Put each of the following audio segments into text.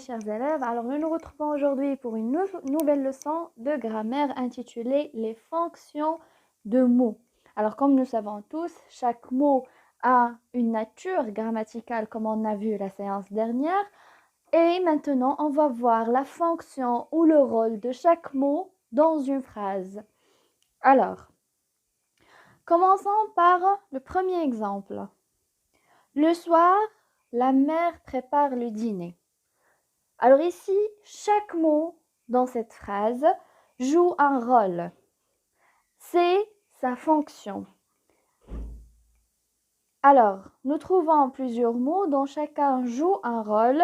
chers élèves. Alors, nous nous retrouvons aujourd'hui pour une nouvelle leçon de grammaire intitulée Les fonctions de mots. Alors, comme nous savons tous, chaque mot a une nature grammaticale comme on a vu la séance dernière. Et maintenant, on va voir la fonction ou le rôle de chaque mot dans une phrase. Alors, commençons par le premier exemple. Le soir, la mère prépare le dîner. Alors ici, chaque mot dans cette phrase joue un rôle. C'est sa fonction. Alors, nous trouvons plusieurs mots dont chacun joue un rôle.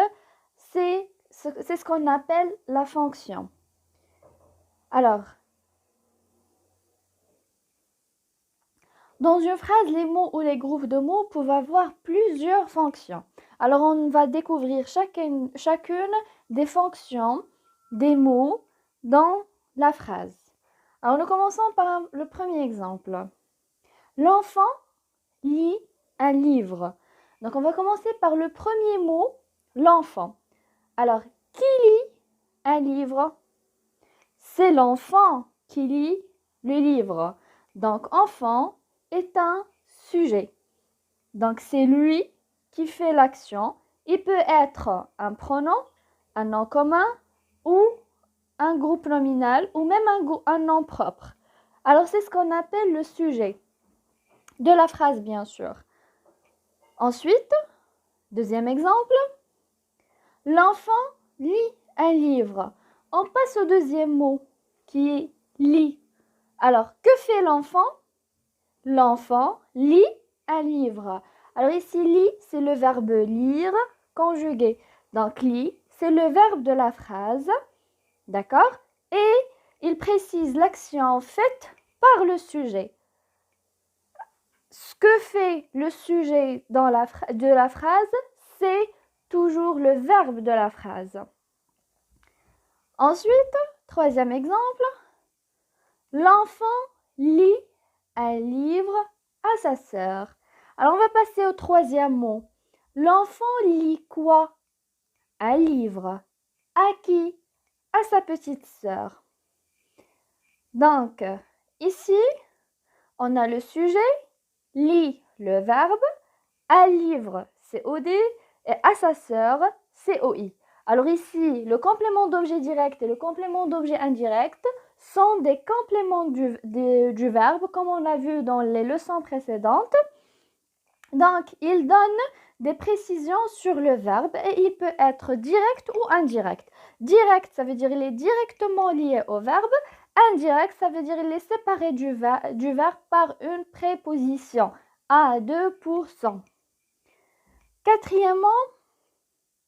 C'est ce qu'on appelle la fonction. Alors, dans une phrase, les mots ou les groupes de mots peuvent avoir plusieurs fonctions. Alors, on va découvrir chacune des fonctions des mots dans la phrase. Alors, nous commençons par le premier exemple. L'enfant lit un livre. Donc, on va commencer par le premier mot, l'enfant. Alors, qui lit un livre? C'est l'enfant qui lit le livre. Donc, enfant est un sujet. Donc, c'est lui qui fait l'action. Il peut être un pronom, un nom commun ou un groupe nominal ou même un nom propre. Alors, c'est ce qu'on appelle le sujet de la phrase, bien sûr. Ensuite, deuxième exemple, l'enfant lit un livre. On passe au deuxième mot qui est lit. Alors, que fait l'enfant? L'enfant lit un livre. Alors ici, lit, c'est le verbe lire conjugué. Donc, lit, c'est le verbe de la phrase. D'accord? Et il précise l'action faite par le sujet. Ce que fait le sujet de la phrase, c'est toujours le verbe de la phrase. Ensuite, troisième exemple, l'enfant lit un livre à sa sœur. Alors, on va passer au troisième mot. L'enfant lit quoi? Un livre. À qui? À sa petite sœur. Donc, ici, on a le sujet, lit le verbe, un livre, c'est OD, et à sa sœur, c'est OI. Alors ici, le complément d'objet direct et le complément d'objet indirect sont des compléments du verbe, comme on l'a vu dans les leçons précédentes. Donc, il donne des précisions sur le verbe et il peut être direct ou indirect. Direct, ça veut dire il est directement lié au verbe. Indirect, ça veut dire il est séparé du verbe par une préposition à 2%.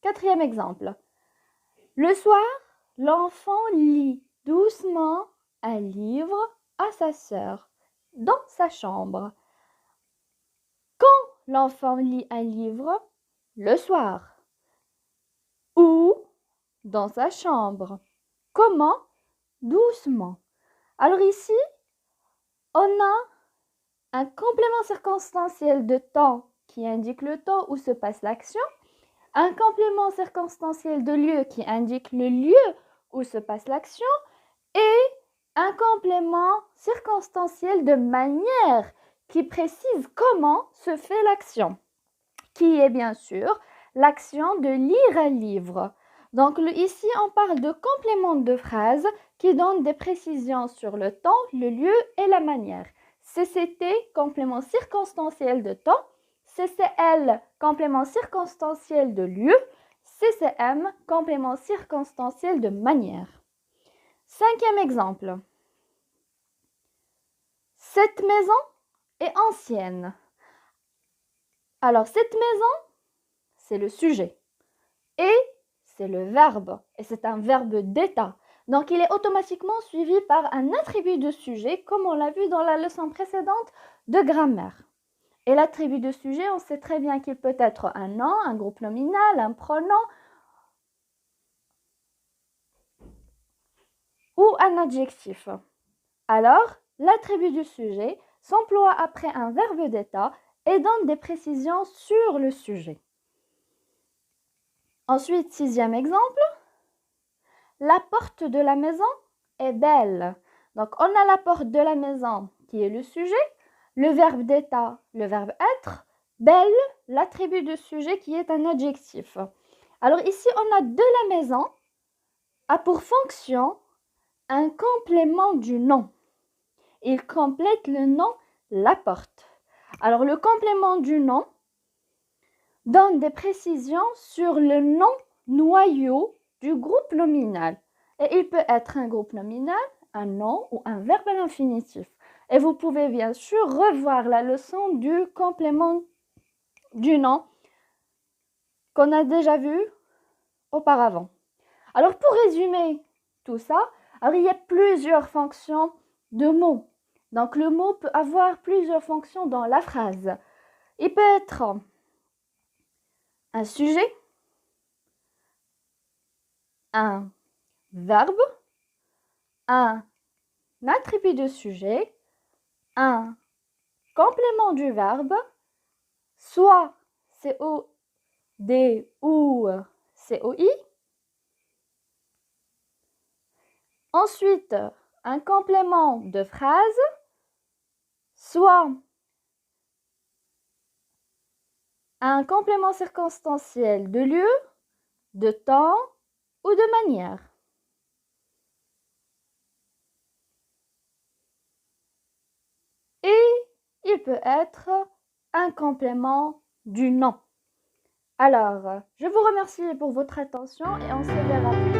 Quatrième exemple. Le soir, l'enfant lit doucement un livre à sa sœur dans sa chambre. Quand l'enfant lit un livre? Le soir. Où? Dans sa chambre. Comment? Doucement. Alors ici, on a un complément circonstanciel de temps qui indique le temps où se passe l'action, un complément circonstanciel de lieu qui indique le lieu où se passe l'action et un complément circonstanciel de manière qui précise comment se fait l'action, qui est bien sûr l'action de lire un livre. Donc ici, on parle de complément de phrase qui donne des précisions sur le temps, le lieu et la manière. CCT, complément circonstanciel de temps. CCL, complément circonstanciel de lieu. CCM, complément circonstanciel de manière. Cinquième exemple. Cette maison est ancienne. Alors, cette maison, c'est le sujet. Et c'est le verbe. Et c'est un verbe d'état. Donc, il est automatiquement suivi par un attribut de sujet, comme on l'a vu dans la leçon précédente de grammaire. Et l'attribut de sujet, on sait très bien qu'il peut être un nom, un groupe nominal, un pronom ou un adjectif. Alors, l'attribut du sujet s'emploie après un verbe d'état et donne des précisions sur le sujet. Ensuite, 6e exemple. La porte de la maison est belle. Donc, on a la porte de la maison qui est le sujet, le verbe d'état, le verbe être, belle, l'attribut de sujet qui est un adjectif. Alors ici, on a de la maison a pour fonction un complément du nom. Il complète le nom la porte. Alors le complément du nom donne des précisions sur le nom noyau du groupe nominal. Et il peut être un groupe nominal, un nom ou un verbe à l'infinitif. Et vous pouvez bien sûr revoir la leçon du complément du nom qu'on a déjà vu auparavant. Alors pour résumer tout ça, alors il y a plusieurs fonctions de mots. Donc le mot peut avoir plusieurs fonctions dans la phrase. Il peut être un sujet, un verbe, un attribut de sujet, un complément du verbe, soit COD ou COI. Ensuite, un complément de phrase, soit un complément circonstanciel de lieu, de temps ou de manière. Et il peut être un complément du nom. Alors, je vous remercie pour votre attention et on se verra plus